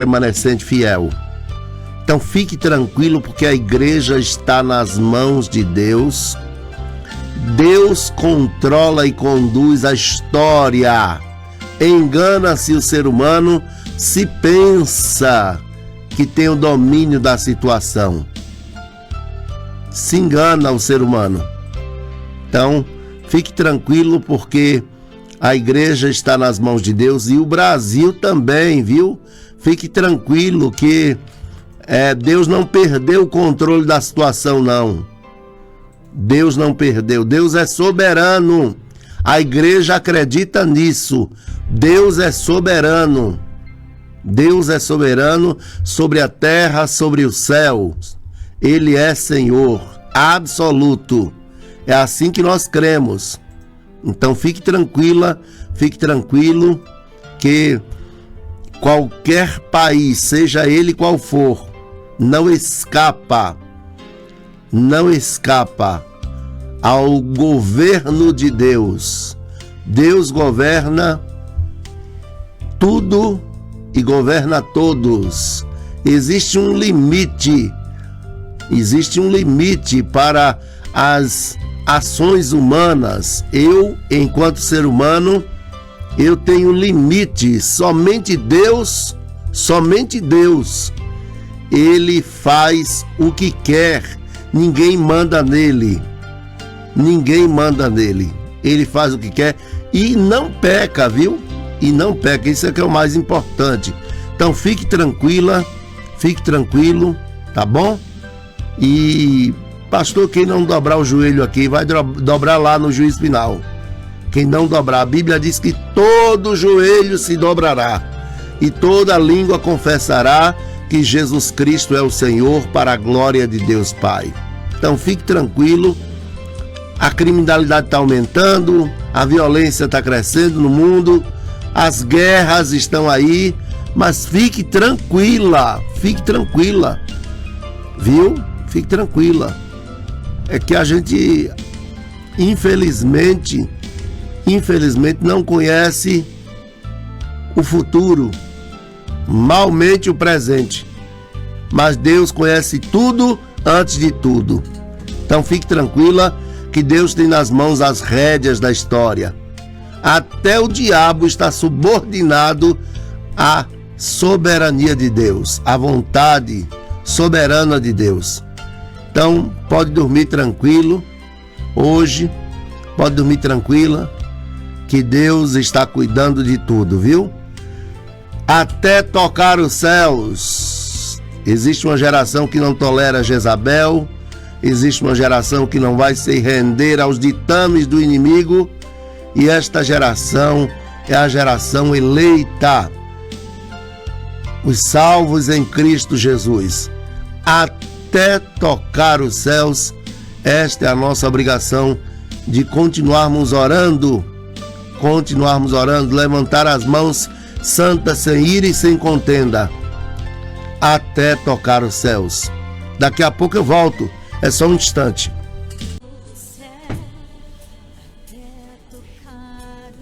remanescente fiel. Então fique tranquilo, porque a igreja está nas mãos de Deus. Deus controla e conduz a história. Engana-se o ser humano se pensa que tem o domínio da situação. Se engana o ser humano. Então, fique tranquilo, porque a igreja está nas mãos de Deus e o Brasil também, viu? Fique tranquilo que Deus não perdeu o controle da situação, não. Deus não perdeu. Deus é soberano. A igreja acredita nisso. Deus é soberano. Deus é soberano sobre a terra, sobre o céu. Ele é Senhor absoluto. É assim que nós cremos. Então fique tranquila, fique tranquilo, que qualquer país, seja ele qual for, não escapa ao governo de Deus. Deus governa tudo e governa todos. Existe um limite para as ações humanas. Eu, enquanto ser humano, eu tenho limites. Somente Deus, Ele faz o que quer. Ninguém manda nele. Ele faz o que quer e não peca, viu? E não peca. Isso é que é o mais importante. Então fique tranquila, fique tranquilo, tá bom? E pastor, quem não dobrar o joelho aqui, vai dobrar lá no juízo final. Quem não dobrar, a Bíblia diz que todo joelho se dobrará e toda língua confessará que Jesus Cristo é o Senhor, para a glória de Deus Pai. Então fique tranquilo. A criminalidade está aumentando, a violência está crescendo no mundo, as guerras estão aí, mas fique tranquila, viu? Fique tranquila. É que a gente, infelizmente, não conhece o futuro, malmente o presente. Mas Deus conhece tudo antes de tudo. Então fique tranquila, que Deus tem nas mãos as rédeas da história. Até o diabo está subordinado à soberania de Deus, à vontade soberana de Deus. Então, pode dormir tranquilo, hoje, pode dormir tranquila, que Deus está cuidando de tudo, viu? Até tocar os céus. Existe uma geração que não tolera Jezabel, existe uma geração que não vai se render aos ditames do inimigo, e esta geração é a geração eleita, os salvos em Cristo Jesus. Até tocar os céus, esta é a nossa obrigação, de continuarmos orando, levantar as mãos santas, sem ira e sem contenda, até tocar os céus. Daqui a pouco eu volto, é só um instante.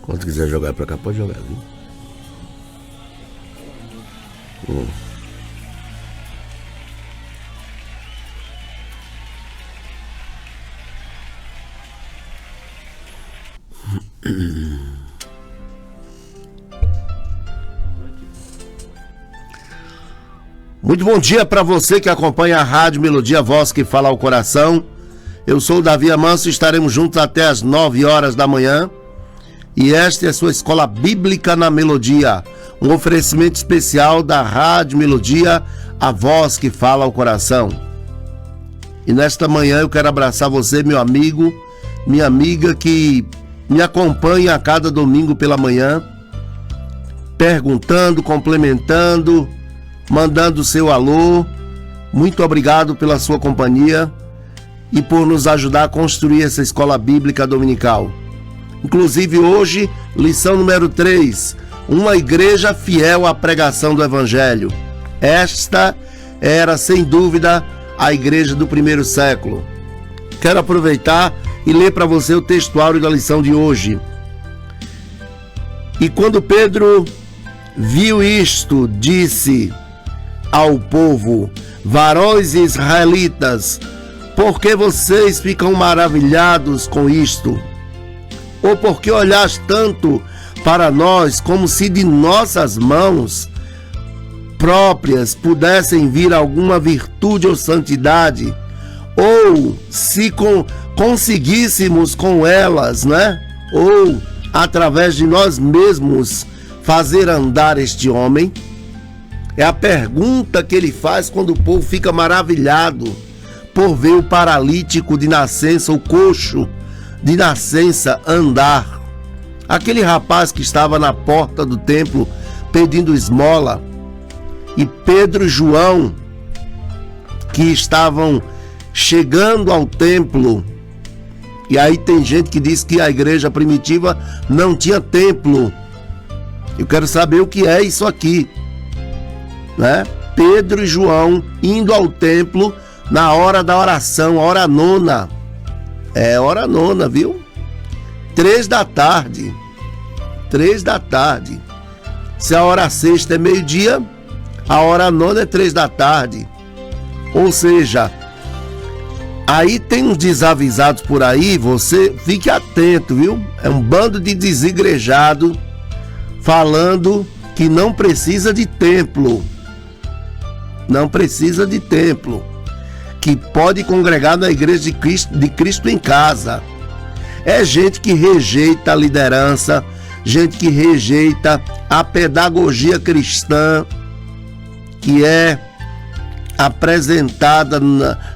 Quando quiser jogar pra cá, pode jogar, viu? Muito bom dia para você que acompanha a Rádio Melodia, voz que fala ao coração. Eu sou o Davi Amanso e estaremos juntos até as 9 horas da manhã. E esta é a sua Escola Bíblica na Melodia, um oferecimento especial da Rádio Melodia, a voz que fala ao coração. E nesta manhã eu quero abraçar você, meu amigo, minha amiga, que me acompanha a cada domingo pela manhã, perguntando, complementando, mandando seu alô. Muito obrigado pela sua companhia e por nos ajudar a construir essa Escola Bíblica Dominical. Inclusive hoje, lição número 3, uma igreja fiel à pregação do Evangelho. Esta era, sem dúvida, a igreja do primeiro século. Quero aproveitar e ler para você o textuário da lição de hoje. E quando Pedro viu isto, disse: ao povo: varões israelitas, por que vocês ficam maravilhados com isto? Ou por que olhais tanto para nós, como se de nossas mãos próprias pudessem vir alguma virtude ou santidade, ou se conseguíssemos com elas, né? Ou através de nós mesmos fazer andar este homem? É a pergunta que ele faz quando o povo fica maravilhado por ver o paralítico de nascença, o coxo de nascença andar. Aquele rapaz que estava na porta do templo pedindo esmola, e Pedro e João, que estavam chegando ao templo. E aí tem gente que diz que a igreja primitiva não tinha templo. Eu quero saber o que é isso aqui, né? Pedro e João indo ao templo na hora da oração, hora nona. É hora nona, viu? 3 da tarde. 3 da tarde. Se a hora sexta é meio-dia, a hora nona é 3 da tarde. Ou seja, aí tem uns desavisados por aí, você fique atento, viu? É um bando de desigrejado falando que não precisa de templo. Não precisa de templo. Que pode congregar na igreja de Cristo em casa. É gente que rejeita a liderança, gente que rejeita a pedagogia cristã que é apresentada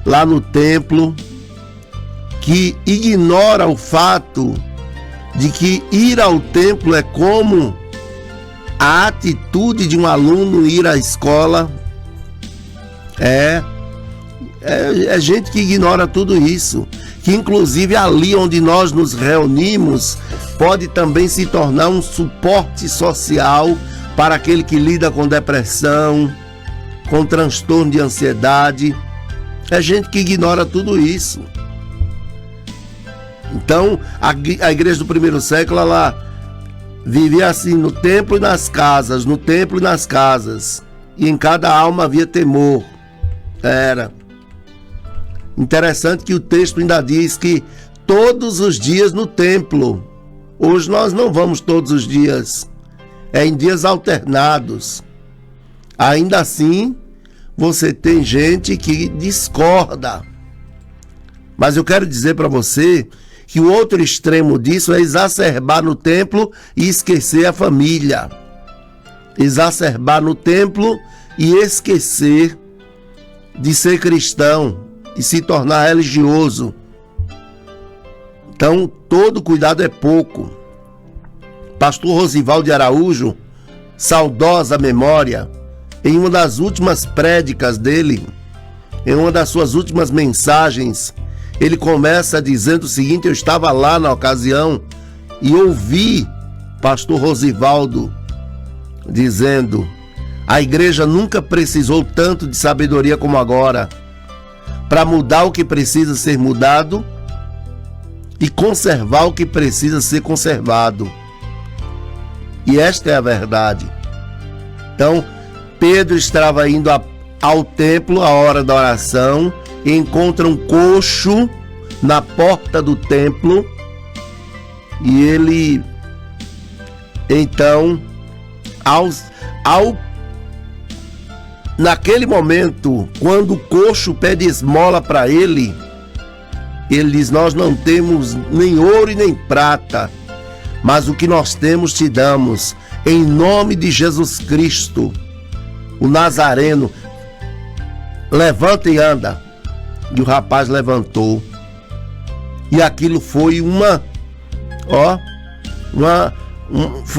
lá no templo, que ignora o fato de que ir ao templo é como a atitude de um aluno ir à escola. É gente que ignora tudo isso, que inclusive ali onde nós nos reunimos pode também se tornar um suporte social para aquele que lida com depressão, com transtorno de ansiedade. É gente que ignora tudo isso. Então, a igreja do primeiro século, ela vivia assim, no templo e nas casas, no templo e nas casas. E em cada alma havia temor. Era interessante que o texto ainda diz que todos os dias no templo. Hoje nós não vamos todos os dias. É em dias alternados. Ainda assim, você tem gente que discorda. Mas eu quero dizer para você que o outro extremo disso é exacerbar no templo e esquecer a família. Exacerbar no templo e esquecer de ser cristão e se tornar religioso. Então, todo cuidado é pouco. Pastor Rosivaldo de Araújo, saudosa memória, em uma das últimas prédicas dele, em uma das suas últimas mensagens, ele começa dizendo o seguinte: eu estava lá na ocasião e ouvi pastor Rosivaldo dizendo: a igreja nunca precisou tanto de sabedoria como agora, para mudar o que precisa ser mudado e conservar o que precisa ser conservado. E esta é a verdade. Então, Pedro estava indo ao templo à hora da oração e encontra um coxo na porta do templo, e ele então naquele momento, quando o coxo pede esmola para ele, ele diz: nós não temos nem ouro e nem prata, mas o que nós temos te damos, em nome de Jesus Cristo, o Nazareno, levanta e anda. E o rapaz levantou. E aquilo foi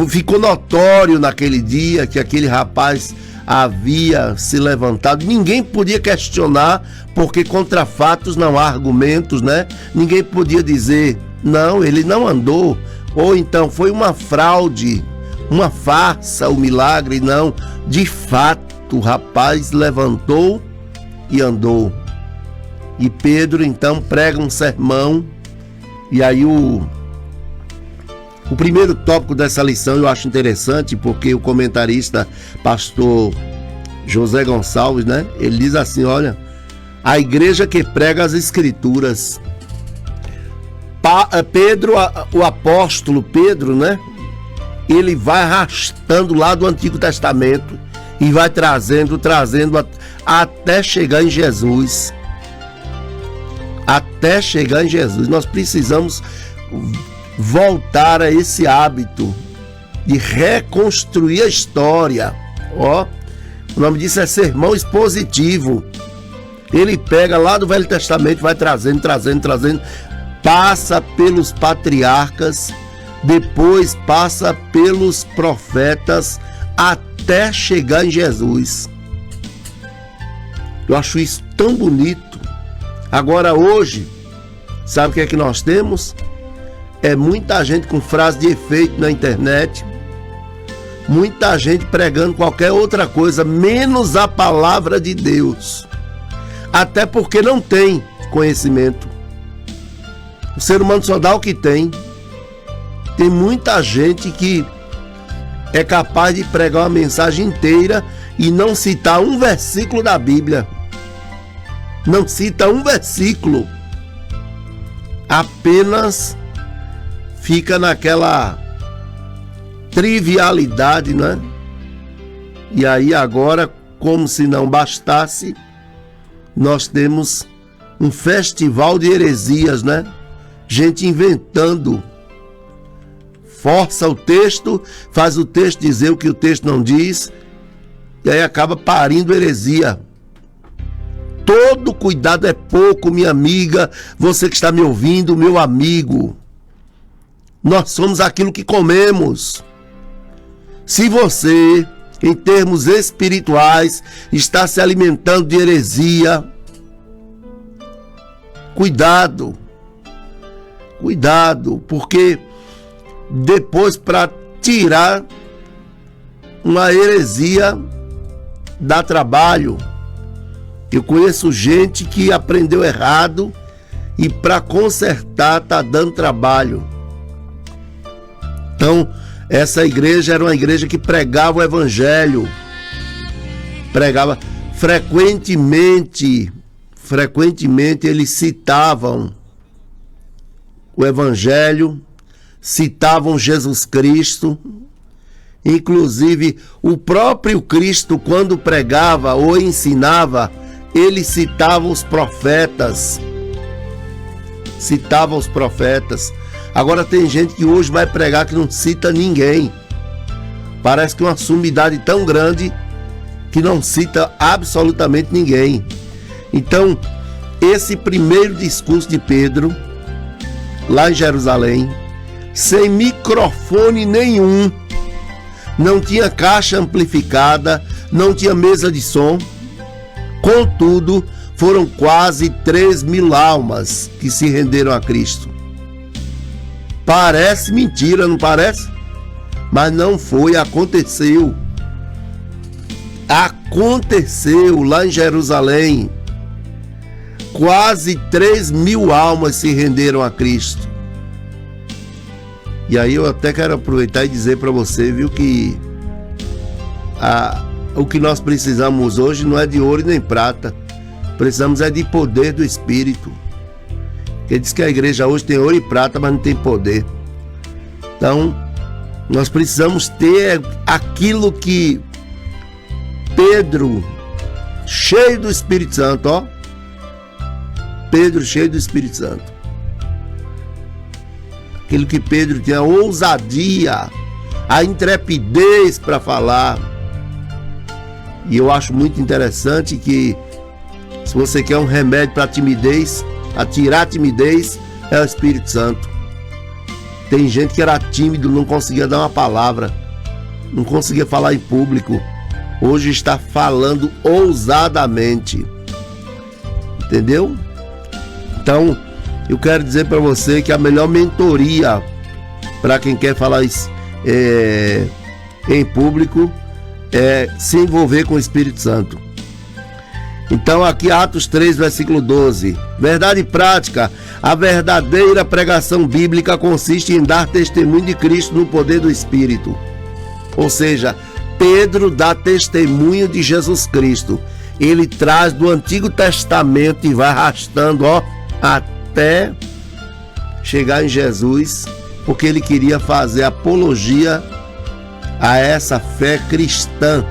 ficou notório naquele dia que aquele rapaz havia se levantado. Ninguém podia questionar, porque contra fatos não há argumentos, né? Ninguém podia dizer: não, ele não andou, ou então foi uma fraude, uma farsa, o milagre. Não, de fato o rapaz levantou e andou. E Pedro então prega um sermão. E aí o primeiro tópico dessa lição eu acho interessante, porque o comentarista pastor José Gonçalves, né? Ele diz assim, olha, a igreja que prega as escrituras. Pedro, o apóstolo Pedro, né? Ele vai arrastando lá do Antigo Testamento e vai trazendo até chegar em Jesus. Até chegar em Jesus. Nós precisamos voltar a esse hábito de reconstruir a história. Ó, o nome disso é sermão expositivo. Ele pega lá do Velho Testamento, vai trazendo, passa pelos patriarcas, depois passa pelos profetas, até chegar em Jesus. Eu acho isso tão bonito. Agora hoje, sabe o que é que nós temos? É muita gente com frase de efeito na internet, muita gente pregando qualquer outra coisa, menos a palavra de Deus. Até porque não tem conhecimento. O ser humano só dá o que tem. Tem muita gente que é capaz de pregar uma mensagem inteira e não citar um versículo da Bíblia. Não cita um versículo. Apenas fica naquela trivialidade, né? E aí agora, como se não bastasse, nós temos um festival de heresias, né? Gente inventando. Força o texto, faz o texto dizer o que o texto não diz, e aí acaba parindo heresia. Todo cuidado é pouco, minha amiga, você que está me ouvindo, meu amigo. Nós somos aquilo que comemos. Se você, em termos espirituais, está se alimentando de heresia, cuidado, porque depois, para tirar uma heresia, dá trabalho. Eu conheço gente que aprendeu errado e para consertar está dando trabalho. Então, essa igreja era uma igreja que pregava o evangelho. Pregava frequentemente eles citavam o evangelho, citavam Jesus Cristo. Inclusive, o próprio Cristo, quando pregava ou ensinava, ele citava os profetas. Agora tem gente que hoje vai pregar que não cita ninguém. Parece que uma sumidade tão grande que não cita absolutamente ninguém. Então, esse primeiro discurso de Pedro, lá em Jerusalém, sem microfone nenhum, não tinha caixa amplificada, não tinha mesa de som. Contudo, foram quase 3.000 almas que se renderam a Cristo. Parece mentira, não parece? Mas não foi, aconteceu. Aconteceu lá em Jerusalém. Quase 3.000 almas se renderam a Cristo. E aí eu até quero aproveitar e dizer para você, viu, que o que nós precisamos hoje não é de ouro nem prata. Precisamos é de poder do Espírito. Porque diz que a igreja hoje tem ouro e prata, mas não tem poder. Então, nós precisamos ter aquilo que Pedro, cheio do Espírito Santo, ó. Pedro cheio do Espírito Santo. Aquilo que Pedro tinha, a ousadia, a intrepidez para falar. E eu acho muito interessante que, se você quer um remédio para timidez, a tirar a timidez, é o Espírito Santo. Tem gente que era tímido, não conseguia dar uma palavra, não conseguia falar em público. Hoje está falando ousadamente. Entendeu? Então, eu quero dizer para você que a melhor mentoria para quem quer falar em público é se envolver com o Espírito Santo. Então aqui Atos 3, versículo 12. Verdade prática. A verdadeira pregação bíblica consiste em dar testemunho de Cristo no poder do Espírito. Ou seja, Pedro dá testemunho de Jesus Cristo. Ele traz do Antigo Testamento e vai arrastando, até chegar em Jesus, porque ele queria fazer apologia a essa fé cristã.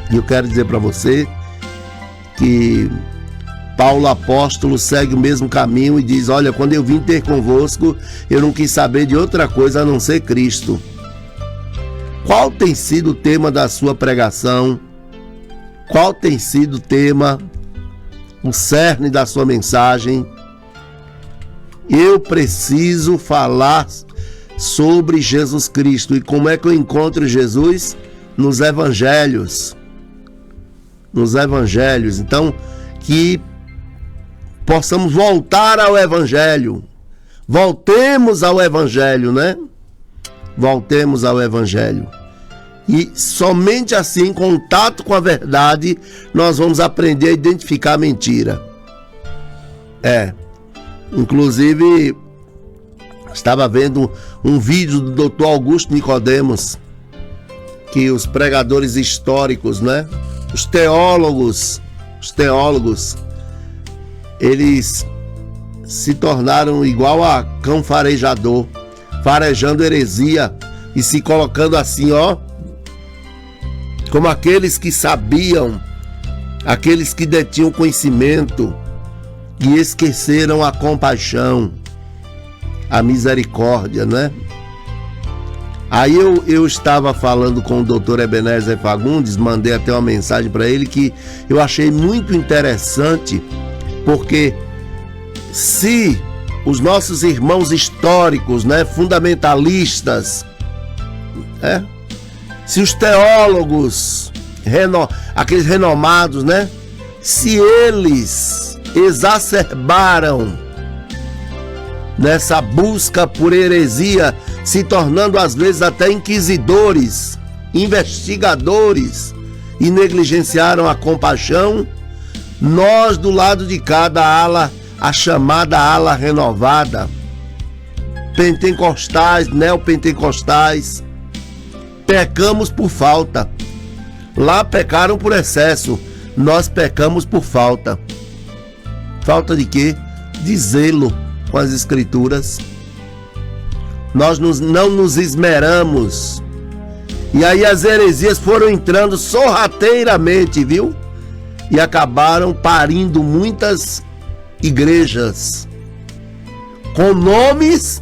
E eu quero dizer para você que Paulo apóstolo segue o mesmo caminho e diz: olha, quando eu vim ter convosco, eu não quis saber de outra coisa a não ser Cristo. Qual tem sido o tema da sua pregação? Qual tem sido o tema, o cerne da sua mensagem? Eu preciso falar sobre Jesus Cristo. E como é que eu encontro Jesus? Nos evangelhos. Nos evangelhos. Então, que possamos voltar ao evangelho. Voltemos ao evangelho, né? Voltemos ao evangelho. E somente assim, em contato com a verdade, nós vamos aprender a identificar a mentira. Inclusive, estava vendo um vídeo do Dr. Augusto Nicodemos, que os pregadores históricos, né? Os teólogos, eles se tornaram igual a cão farejador, farejando heresia e se colocando assim, como aqueles que sabiam, aqueles que detinham conhecimento e esqueceram a compaixão, a misericórdia, né? Aí eu estava falando com o Dr. Ebenezer Fagundes, mandei até uma mensagem para ele que eu achei muito interessante, porque se os nossos irmãos históricos, né, fundamentalistas, se os teólogos, aqueles renomados, né, se eles exacerbaram nessa busca por heresia, se tornando às vezes até inquisidores, investigadores, e negligenciaram a compaixão, nós do lado de cada ala, a chamada ala renovada, pentecostais, neopentecostais, pecamos por falta. Lá pecaram por excesso, nós pecamos por falta. Falta de quê? De zelo com as escrituras. Nós não nos esmeramos. E aí as heresias foram entrando sorrateiramente, viu? E acabaram parindo muitas igrejas com nomes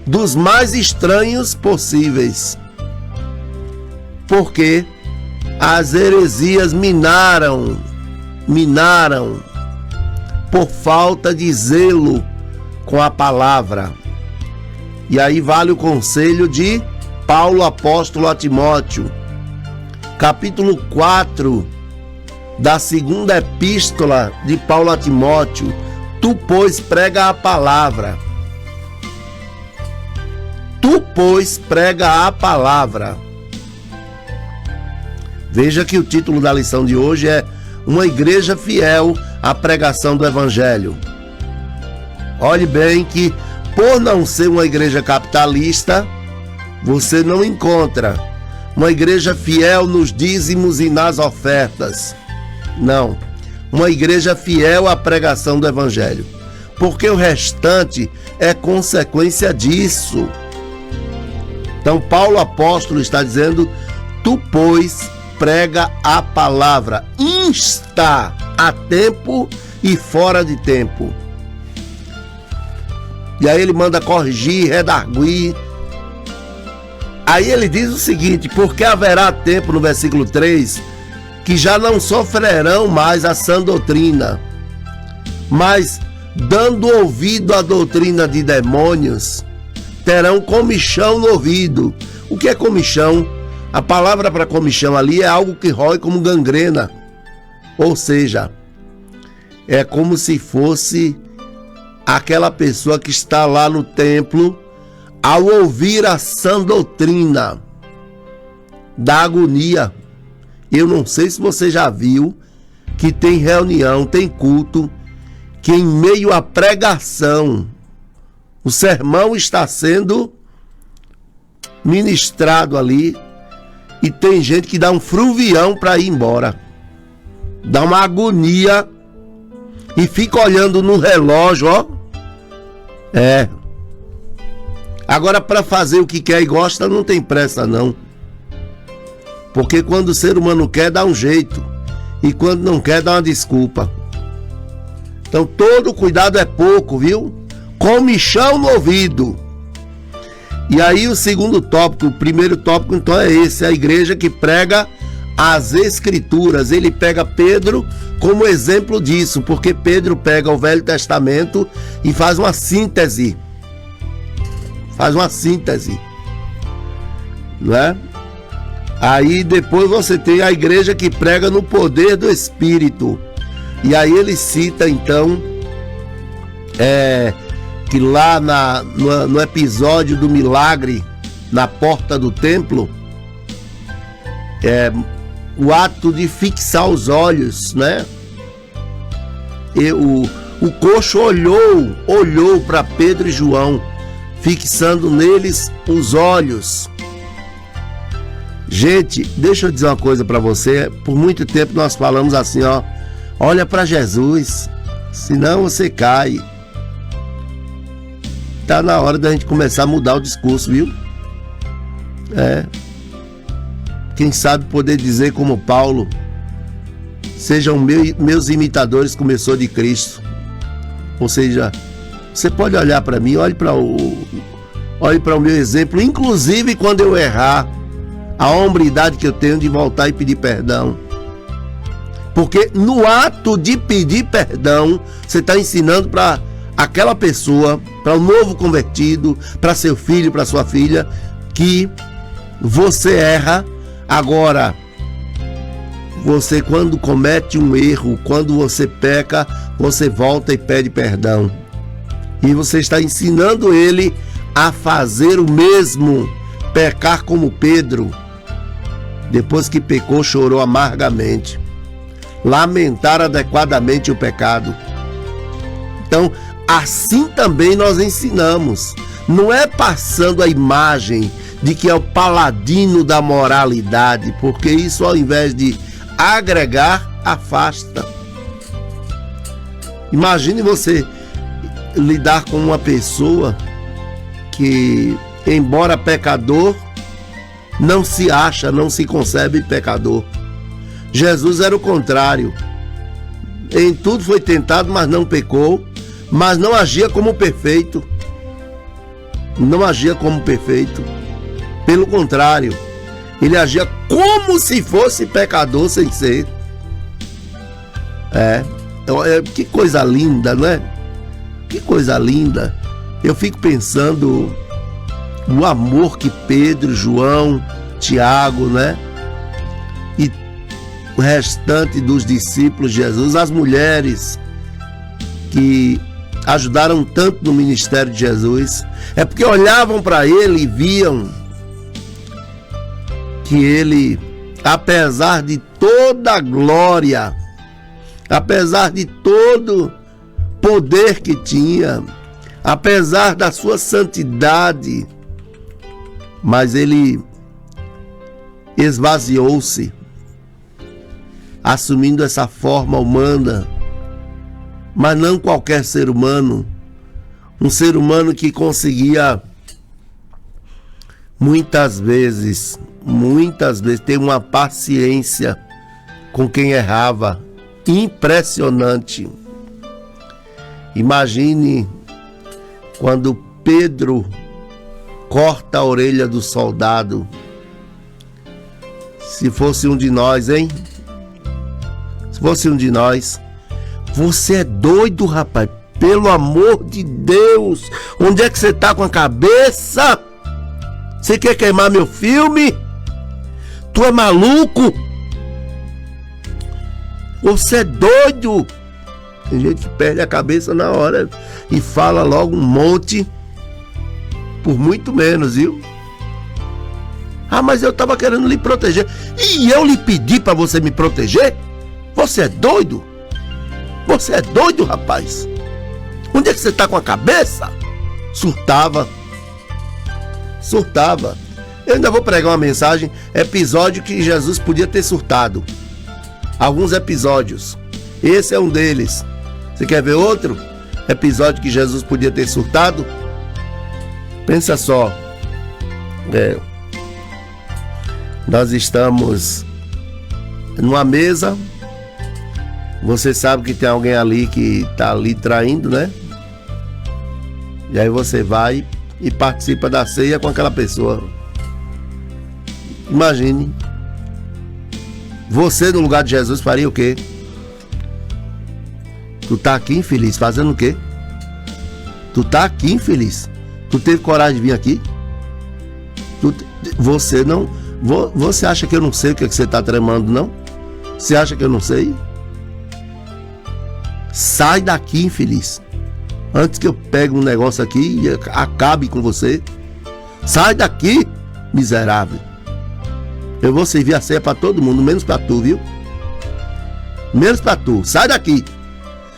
dos mais estranhos possíveis. Porque as heresias minaram por falta de zelo com a palavra. E aí vale o conselho de Paulo apóstolo a Timóteo, capítulo 4 da segunda epístola de Paulo a Timóteo: tu, pois, prega a palavra. Tu, pois, prega a palavra. Veja que o título da lição de hoje é Uma Igreja Fiel à Pregação do Evangelho. Olhe bem que, por não ser uma igreja capitalista, você não encontra uma igreja fiel nos dízimos e nas ofertas. Não, uma igreja fiel à pregação do Evangelho, porque o restante é consequência disso. Então Paulo apóstolo está dizendo: tu, pois, prega a palavra, insta a tempo e fora de tempo. E aí ele manda corrigir, redarguir. Aí ele diz o seguinte: porque haverá tempo, no versículo 3, que já não sofrerão mais a sã doutrina, mas, dando ouvido à doutrina de demônios, terão comichão no ouvido. O que é comichão? A palavra para comichão ali é algo que rói como gangrena. Ou seja, é como se fosse aquela pessoa que está lá no templo, ao ouvir a sã doutrina, da agonia. Eu não sei se você já viu que tem reunião, tem culto, que em meio à pregação, o sermão está sendo ministrado ali, E tem gente que dá um fruvião para ir embora. Dá uma agonia e fica olhando no relógio, ó. Agora, para fazer o que quer e gosta, não tem pressa não. Porque quando o ser humano quer, dá um jeito. E quando não quer, dá uma desculpa. Então todo cuidado é pouco, viu? Comichão no ouvido. E aí o segundo tópico, o primeiro tópico então é esse, a igreja que prega as escrituras. Ele pega Pedro como exemplo disso, porque Pedro pega o Velho Testamento e faz uma síntese. Não é? Aí depois você tem a igreja que prega no poder do Espírito. E aí ele cita então que lá no episódio do milagre na porta do templo, o ato de fixar os olhos, E o coxo olhou para Pedro e João, fixando neles os olhos. Gente, deixa eu dizer uma coisa para você. Por muito tempo nós falamos assim, ó, olha para Jesus, senão você cai. Tá na hora da gente começar a mudar o discurso, viu? Quem sabe poder dizer como Paulo, sejam meus imitadores como eu sou de Cristo. Ou seja, você pode olhar para mim, olhe para o meu exemplo, inclusive quando eu errar, a hombridade que eu tenho de voltar e pedir perdão. Porque no ato de pedir perdão, você está ensinando para aquela pessoa, para o novo convertido, para seu filho, para sua filha, que você erra. Agora, você quando comete um erro, quando você peca, você volta e pede perdão. E você está ensinando ele a fazer o mesmo, pecar como Pedro. Depois que pecou, chorou amargamente, lamentar adequadamente o pecado. Então, assim também nós ensinamos. Não é passando a imagem de que é o paladino da moralidade, porque isso, ao invés de agregar, afasta. Imagine você lidar com uma pessoa que, embora pecador, não se acha, não se concebe pecador. Jesus era o contrário. Em tudo foi tentado, mas não pecou, mas não agia como perfeito. Pelo contrário, ele agia como se fosse pecador sem ser. Que coisa linda, não é? Que coisa linda. Eu fico pensando o amor que Pedro, João, Tiago, e o restante dos discípulos de Jesus, as mulheres que ajudaram tanto no ministério de Jesus, é porque olhavam para ele e viam que ele, apesar de toda a glória, apesar de todo poder que tinha, apesar da sua santidade, mas ele esvaziou-se, assumindo essa forma humana, mas não qualquer ser humano, um ser humano que conseguia muitas vezes ter uma paciência com quem errava impressionante. Imagine quando Pedro corta a orelha do soldado. Se fosse um de nós, hein? Se fosse um de nós. Você é doido, rapaz? Pelo amor de Deus! Onde é que você tá com a cabeça? Você quer queimar meu filme? Tu é maluco? Você é doido? Tem gente que perde a cabeça na hora e fala logo um monte por muito menos, viu? Ah, mas eu tava querendo lhe proteger. E eu lhe pedi para você me proteger? Você é doido? Você é doido, rapaz? Onde é que você tá com a cabeça? Surtava. Eu ainda vou pregar uma mensagem, episódio que Jesus podia ter surtado. Alguns episódios. Esse é um deles. Você quer ver outro episódio que Jesus podia ter surtado? Pensa só. Nós estamos numa mesa. Você sabe que tem alguém ali que está ali traindo, né? E aí você vai e participa da ceia com aquela pessoa. Imagine. Você no lugar de Jesus faria o quê? Tu tá aqui infeliz, fazendo o quê? Tu tá aqui infeliz. Tu teve coragem de vir aqui? Você não... Você acha que eu não sei o que você tá tramando, não? Você acha que eu não sei? Sai daqui, infeliz. Antes que eu pegue um negócio aqui e acabe com você. Sai daqui, miserável. Eu vou servir a ceia para todo mundo, menos para tu, viu? Menos para tu. Sai daqui.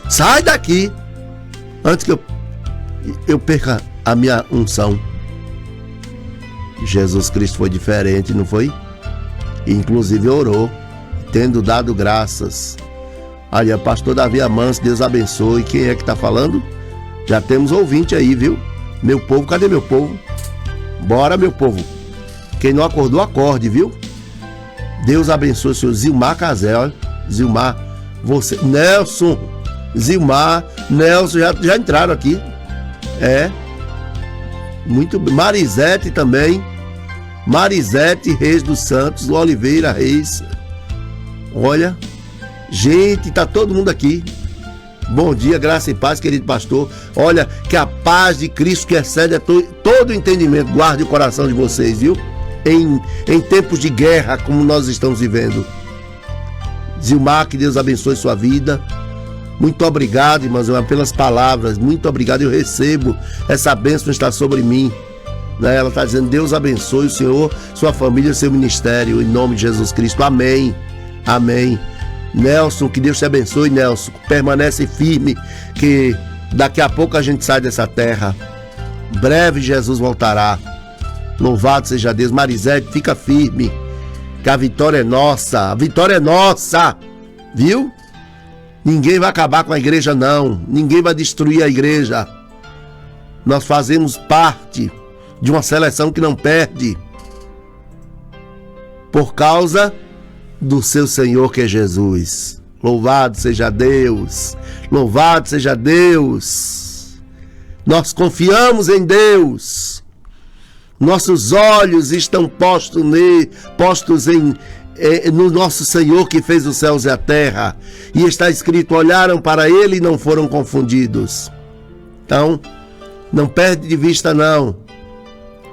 Sai daqui. Antes que eu perca a minha unção. Jesus Cristo foi diferente, não foi? Inclusive orou, tendo dado graças. Olha, pastor Davi Amâncio, Deus abençoe. Quem é que está falando? Já temos ouvinte aí, viu? Meu povo, cadê meu povo? Bora, meu povo. Quem não acordou, acorde, viu? Deus abençoe o senhor Zilmar Cazel. Zilmar, você... Nelson, Zilmar, Nelson, já entraram aqui. Muito bem. Marisete também. Marisete Reis dos Santos, Oliveira Reis. Olha, gente, tá todo mundo aqui. Bom dia, graça e paz, querido pastor. Olha, que a paz de Cristo, que excede todo entendimento, guarde o coração de vocês, viu? Em tempos de guerra, como nós estamos vivendo. Zilmar, que Deus abençoe sua vida. Muito obrigado, irmãos, pelas palavras. Muito obrigado, eu recebo. Essa bênção está sobre mim. Ela está dizendo, Deus abençoe o senhor, sua família, seu ministério, em nome de Jesus Cristo. Amém. Amém. Nelson, que Deus te abençoe, Nelson. Permanece firme, que daqui a pouco a gente sai dessa terra. Breve Jesus voltará. Louvado seja Deus. Marisete, fica firme, que a vitória é nossa. A vitória é nossa. Viu? Ninguém vai acabar com a igreja, não. Ninguém vai destruir a igreja. Nós fazemos parte de uma seleção que não perde. Por causa do seu Senhor, que é Jesus. Louvado seja Deus. Louvado seja Deus. Nós confiamos em Deus. Nossos olhos estão postos no nosso Senhor, que fez os céus e a terra. E está escrito, olharam para ele e não foram confundidos. Então, não perde de vista, não.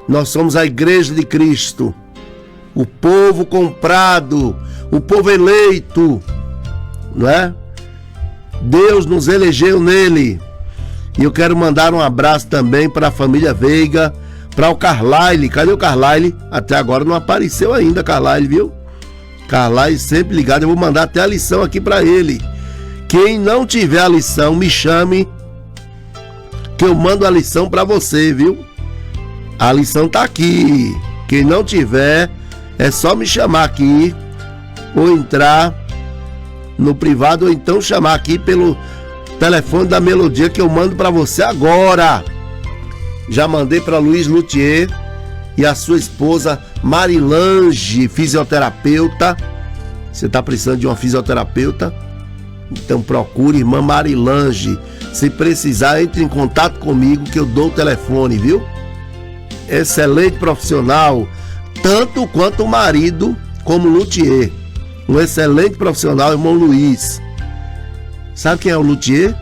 Nós somos a igreja de Cristo, o povo comprado, o povo eleito, não é? Deus nos elegeu nele. E eu quero mandar um abraço também para a família Veiga, para o Carlyle. Cadê o Carlyle? Até agora não apareceu ainda, Carlyle, viu? Carlyle sempre ligado. Eu vou mandar até a lição aqui para ele. Quem não tiver a lição, me chame, que eu mando a lição para você, viu? A lição tá aqui. Quem não tiver, é só me chamar aqui, ou entrar no privado, ou então chamar aqui pelo telefone da Melodia, que eu mando para você agora. Já mandei para Luiz Luthier e a sua esposa Marilange, fisioterapeuta. Você tá precisando de uma fisioterapeuta? Então procure irmã Marilange. Se precisar, entre em contato comigo, que eu dou o telefone, viu? Excelente profissional, tanto quanto o marido, como luthier. Um excelente profissional, irmão Luiz. Sabe quem é o luthier?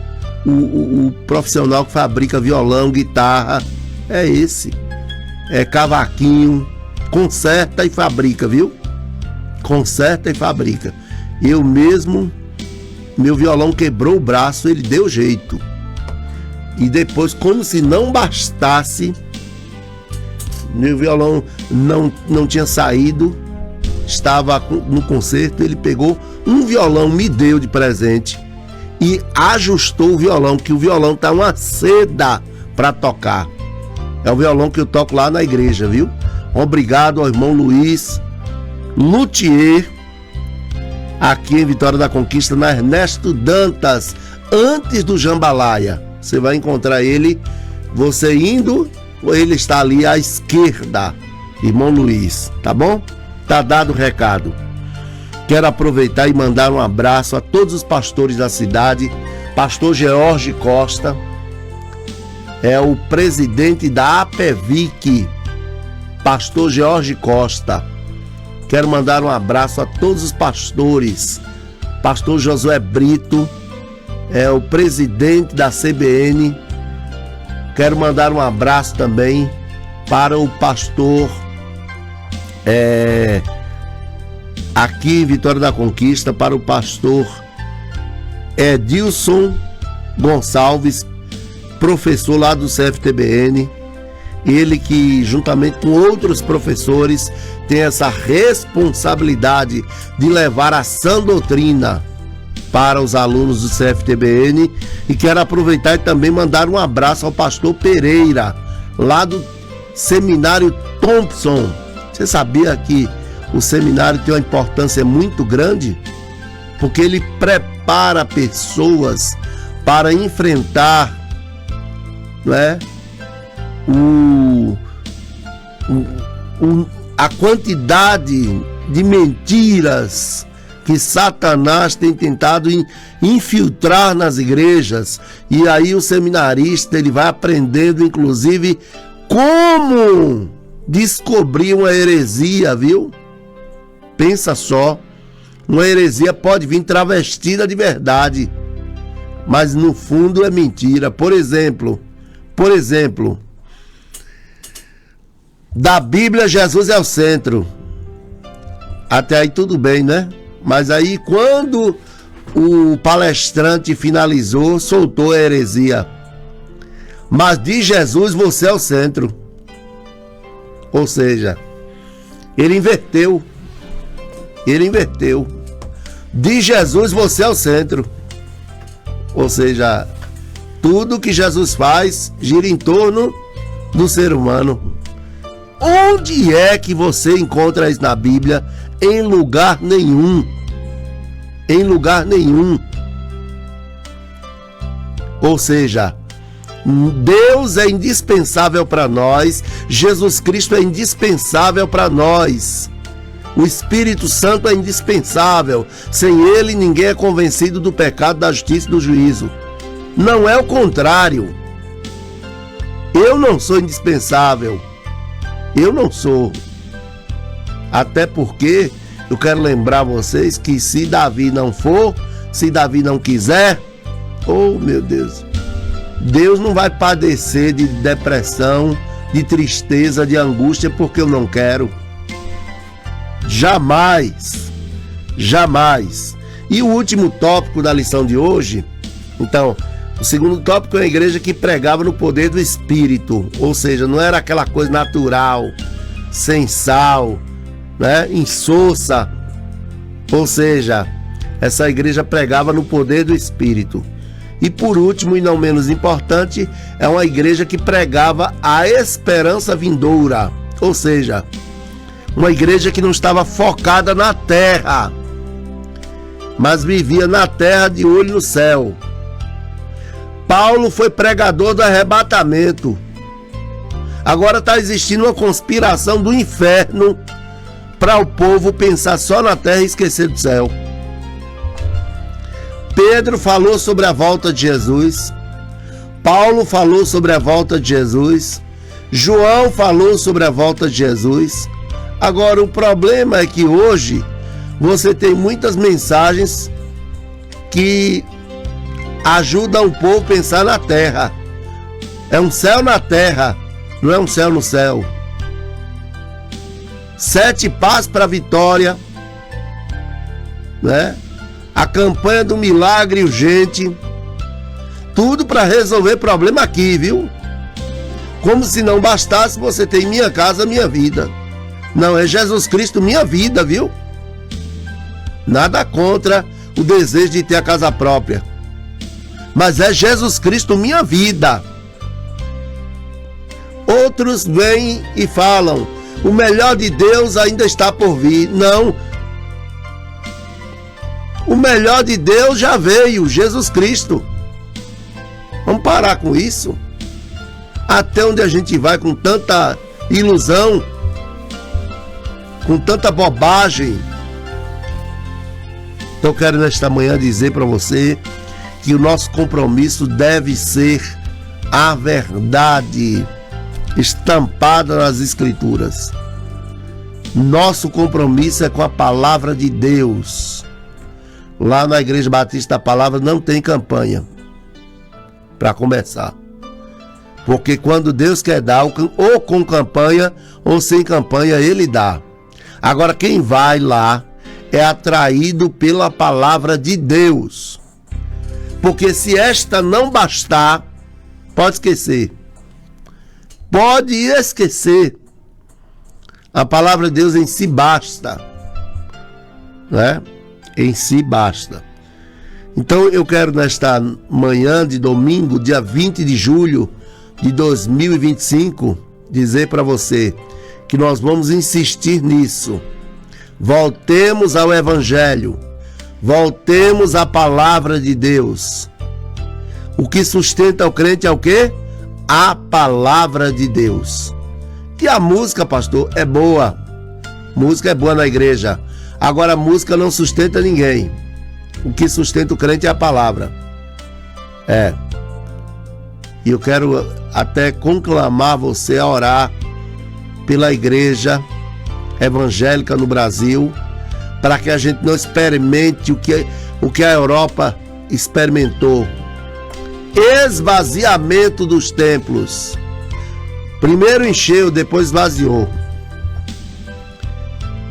O profissional que fabrica violão, guitarra. É esse. É cavaquinho. Conserta e fabrica, viu? Conserta e fabrica. Eu mesmo, meu violão quebrou o braço, ele deu jeito. E depois, como se não bastasse, meu violão não tinha saído, estava no concerto, ele pegou um violão, me deu de presente e ajustou o violão, que o violão tá uma seda para tocar. É o violão que eu toco lá na igreja, viu? Obrigado ao irmão Luiz Luthier, aqui em Vitória da Conquista, na Ernesto Dantas, antes do Jambalaya. Você vai encontrar ele, você indo, ele está ali à esquerda, irmão Luiz, tá bom? Tá dado o recado. Quero aproveitar e mandar um abraço a todos os pastores da cidade. Pastor George Costa é o presidente da APEVIC, pastor George Costa. Quero mandar um abraço a todos os pastores. Pastor Josué Brito é o presidente da CBN. Quero mandar um abraço também para o pastor aqui em Vitória da Conquista, para o pastor Edilson Gonçalves, professor lá do CFTBN. Ele que, juntamente com outros professores, tem essa responsabilidade de levar a sã doutrina para os alunos do CFTBN. E quero aproveitar e também mandar um abraço ao pastor Pereira, lá do Seminário Thompson. Você sabia que o seminário tem uma importância muito grande? Porque ele prepara pessoas para enfrentar, não é, a quantidade de mentiras que Satanás tem tentado infiltrar nas igrejas. E aí o seminarista, ele vai aprendendo inclusive como descobrir uma heresia, viu? Pensa só, uma heresia pode vir travestida de verdade, mas no fundo é mentira. Por exemplo, da Bíblia Jesus é o centro. Até aí tudo bem, né? Mas aí quando o palestrante finalizou, soltou a heresia. Mas de Jesus você é o centro. Ou seja, ele inverteu. De Jesus você é o centro. Ou seja, tudo que Jesus faz gira em torno do ser humano. Onde é que você encontra isso na Bíblia? Em lugar nenhum. Em lugar nenhum. Ou seja, Deus é indispensável para nós, Jesus Cristo é indispensável para nós, o Espírito Santo é indispensável. Sem ele ninguém é convencido do pecado, da justiça e do juízo. Não é o contrário. Eu não sou indispensável. Eu não sou. Até porque eu quero lembrar vocês que se Davi não for, se Davi não quiser, oh meu Deus, Deus não vai padecer de depressão, de tristeza, de angústia porque eu não quero. Jamais. Jamais. E o último tópico da lição de hoje, então, o segundo tópico é a igreja que pregava no poder do Espírito, ou seja, não era aquela coisa natural, sem sal, né, insossa. Ou seja, essa igreja pregava no poder do Espírito. E por último, e não menos importante, é uma igreja que pregava a esperança vindoura, ou seja, uma igreja que não estava focada na terra, mas vivia na terra de olho no céu. Paulo foi pregador do arrebatamento. Agora está existindo uma conspiração do inferno para o povo pensar só na terra e esquecer do céu. Pedro falou sobre a volta de Jesus. Paulo falou sobre a volta de Jesus. João falou sobre a volta de Jesus. Agora o problema é que hoje você tem muitas mensagens que ajudam o povo a pensar na terra. É um céu na terra, não é um céu no céu. 7 passos para a vitória, né? A campanha do milagre urgente, tudo para resolver problema aqui, viu? Como se não bastasse você ter minha casa, minha vida. Não, é Jesus Cristo minha vida, viu? Nada contra o desejo de ter a casa própria, mas é Jesus Cristo minha vida. Outros vêm e falam: O melhor de Deus ainda está por vir. Não. O melhor de Deus já veio, Jesus Cristo. Vamos parar com isso. Até onde a gente vai com tanta ilusão, com tanta bobagem. Então eu quero nesta manhã dizer para você que o nosso compromisso deve ser a verdade estampada nas Escrituras. Nosso compromisso é com a palavra de Deus. Lá na Igreja Batista da Palavra não tem campanha, para começar. Porque quando Deus quer dar, ou com campanha ou sem campanha, Ele dá. Agora quem vai lá é atraído pela palavra de Deus. Porque se esta não bastar, pode esquecer. Pode esquecer. A palavra de Deus em si basta. Né? Em si basta. Então eu quero nesta manhã de domingo, dia 20 de julho de 2025, dizer para você que nós vamos insistir nisso. Voltemos ao Evangelho. Voltemos à palavra de Deus. O que sustenta o crente é o quê? A palavra de Deus. E a música, pastor, é boa. Música é boa na igreja. Agora a música não sustenta ninguém. O que sustenta o crente é a palavra. E eu quero até conclamar você a orar pela igreja evangélica no Brasil, para que a gente não experimente o que a Europa experimentou. Esvaziamento dos templos. Primeiro encheu, depois esvaziou.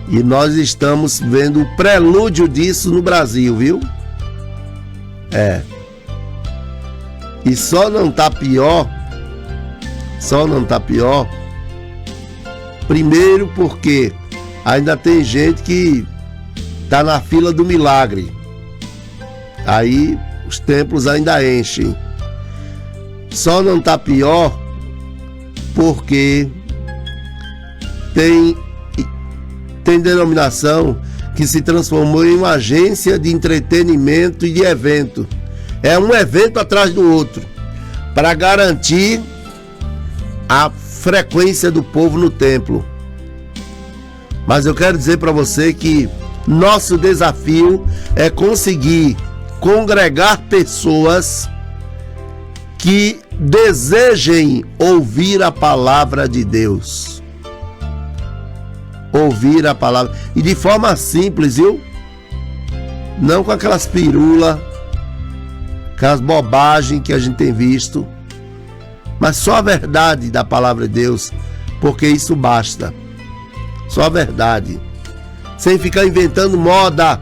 E nós estamos vendo o prelúdio disso no Brasil, viu? E só não está pior. Primeiro porque ainda tem gente que está na fila do milagre. Aí os templos ainda enchem. Só não está pior porque tem denominação que se transformou em uma agência de entretenimento e de evento. É um evento atrás do outro, para garantir a frequência do povo no templo. Mas eu quero dizer para você que nosso desafio é conseguir congregar pessoas que desejem ouvir a palavra de Deus. Ouvir a palavra. E de forma simples, viu? Não com aquelas pirulas, aquelas bobagens que a gente tem visto. Mas só a verdade da palavra de Deus. Porque isso basta. Só a verdade. Sem ficar inventando moda.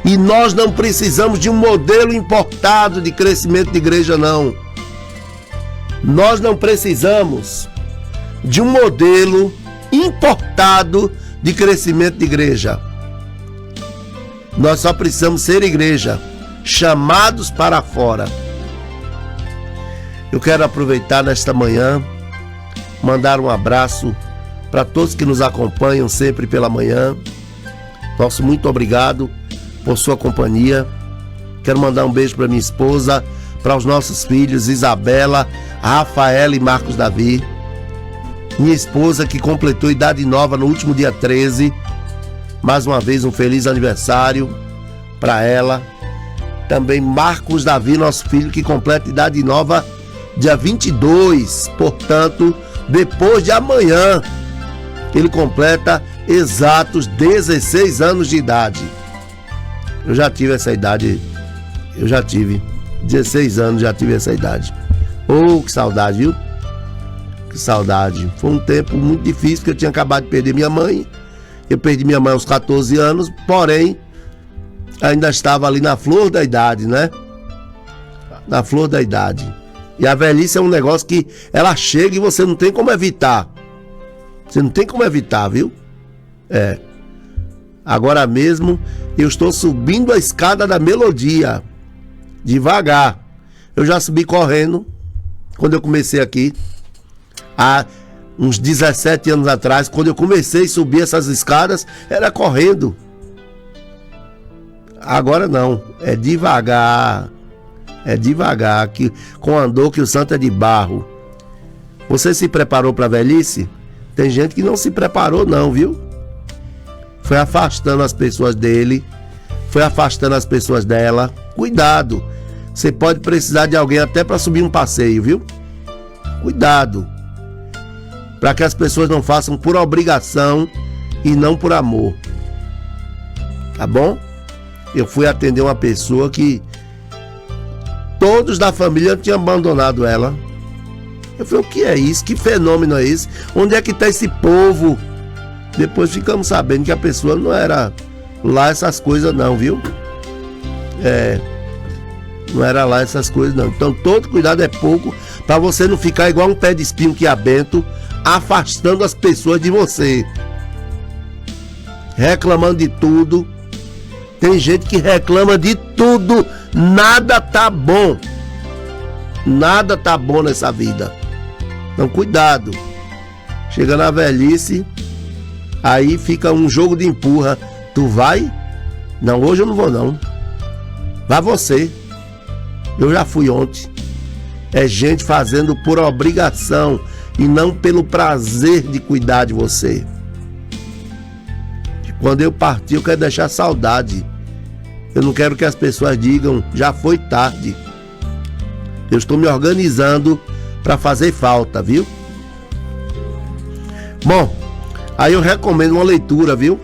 E nós não precisamos de um modelo importado de crescimento de igreja, não. Nós não precisamos de um modelo importado de crescimento de igreja. Nós só precisamos ser igreja, chamados para fora. Eu quero aproveitar nesta manhã, mandar um abraço para todos que nos acompanham sempre pela manhã. Nosso muito obrigado por sua companhia. Quero mandar um beijo para minha esposa, para os nossos filhos Isabela, Rafaela e Marcos Davi. Minha esposa que completou idade nova no último dia 13. Mais uma vez um feliz aniversário para ela. Também Marcos Davi, nosso filho, que completa idade nova dia 22. Portanto, depois de amanhã, ele completa exatos 16 anos de idade. Eu já tive essa idade. 16 anos, já tive essa idade. Oh, que saudade, viu? Que saudade. Foi um tempo muito difícil, porque eu tinha acabado de perder minha mãe. Eu perdi minha mãe aos 14 anos, porém, ainda estava ali na flor da idade, né? Na flor da idade. E a velhice é um negócio que ela chega e você não tem como evitar. Você não tem como evitar, viu? Agora mesmo, eu estou subindo a escada da melodia. Devagar. Eu já subi correndo. quando eu comecei aqui, há uns 17 anos atrás, quando eu comecei a subir essas escadas, era correndo. Agora não, é devagar, que com andor que o santo é de barro. Você se preparou para a velhice? Tem gente que não se preparou não, viu? Foi afastando as pessoas dele, foi afastando as pessoas dela. Cuidado, você pode precisar de alguém até para subir um passeio, viu? Cuidado, para que as pessoas não façam por obrigação e não por amor, tá bom? Eu fui atender uma pessoa que todos da família tinham abandonado ela. Eu falei, o que é isso? Que fenômeno é esse? Onde é que está esse povo? Depois ficamos sabendo que a pessoa não era lá essas coisas não, viu? Não era lá essas coisas não. Então todo cuidado é pouco, para você não ficar igual um pé de espinho que abento, afastando as pessoas de você, reclamando de tudo. Tem gente que reclama de tudo, nada tá bom. Nada tá bom nessa vida. Então cuidado. Chega na velhice, aí fica um jogo de empurra. Tu vai? Não, hoje eu não vou não. Vai você. Eu já fui ontem. É gente fazendo por obrigação e não pelo prazer de cuidar de você. Quando eu partir, eu quero deixar saudade. Eu não quero que as pessoas digam, já foi tarde. Eu estou me organizando para fazer falta, viu? Bom, aí eu recomendo uma leitura, viu?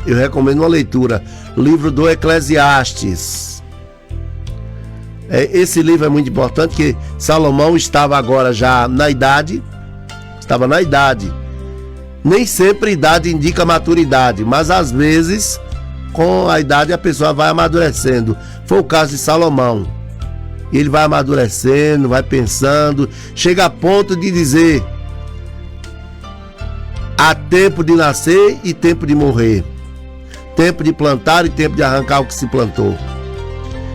Eu recomendo uma leitura. Livro do Eclesiastes. Esse livro é muito importante, porque Salomão estava agora já na idade. Estava na idade. Nem sempre idade indica maturidade, mas às vezes, com a idade, a pessoa vai amadurecendo. Foi o caso de Salomão. Ele vai amadurecendo, vai pensando, chega a ponto de dizer: há tempo de nascer e tempo de morrer, tempo de plantar e tempo de arrancar o que se plantou.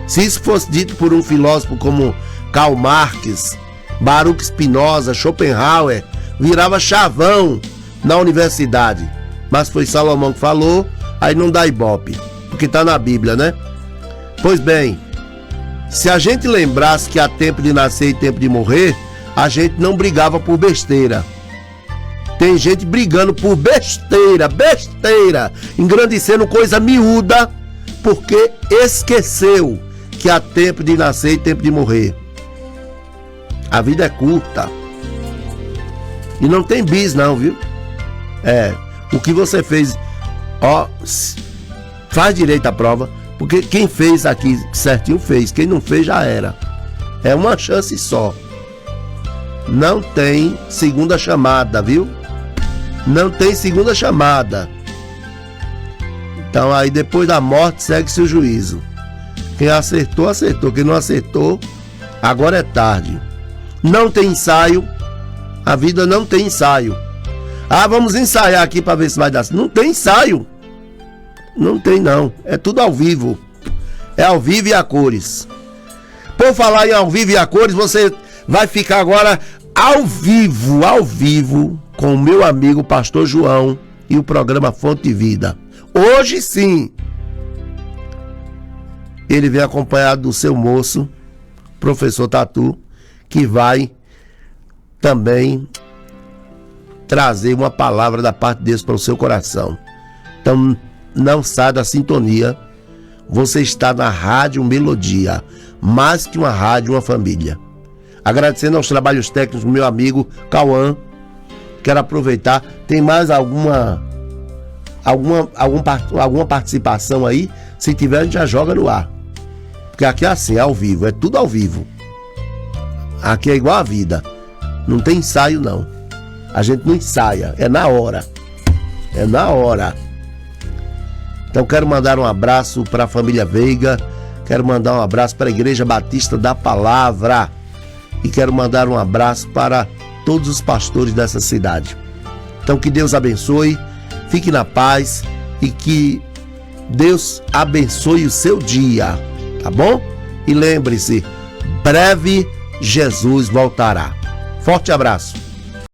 Se isso fosse dito por um filósofo como Karl Marx, Baruch Spinoza, Schopenhauer, virava chavão na universidade. Mas foi Salomão que falou, aí não dá ibope, porque está na Bíblia, né? Pois bem, se a gente lembrasse que há tempo de nascer e tempo de morrer, a gente não brigava por besteira. Tem gente brigando por besteira, engrandecendo coisa miúda, porque esqueceu que há tempo de nascer e tempo de morrer. A vida é curta. E não tem bis não, viu? O que você fez, faz direito à prova, porque quem fez aqui certinho fez, quem não fez já era. É uma chance só. Não tem segunda chamada, viu? Não tem segunda chamada. Então aí depois da morte segue-se o juízo. Quem acertou, acertou. Quem não acertou, agora é tarde. Não tem ensaio. A vida não tem ensaio. Vamos ensaiar aqui para ver se vai dar. Não tem ensaio. Não tem não. É tudo ao vivo. É ao vivo e a cores. Por falar em ao vivo e a cores, você vai ficar agora ao vivo com o meu amigo Pastor João e o programa Fonte de Vida. Hoje sim. Ele vem acompanhado do seu moço, professor Tatu, que vai também trazer uma palavra da parte de Deus para o seu coração. Então não sai da sintonia. Você está na Rádio Melodia, mais que uma rádio, uma família. Agradecendo aos trabalhos técnicos do meu amigo Cauã. Quero aproveitar, tem mais alguma participação aí? Se tiver, a gente já joga no ar. Porque aqui é assim, é ao vivo, é tudo ao vivo. Aqui é igual a vida. Não tem ensaio não. A gente não ensaia, é na hora. É na hora. Então quero mandar um abraço para a família Veiga. Quero mandar um abraço para a Igreja Batista da Palavra. E quero mandar um abraço para todos os pastores dessa cidade. Então que Deus abençoe, fique na paz e que Deus abençoe o seu dia, tá bom? E lembre-se, breve Jesus voltará. Forte abraço.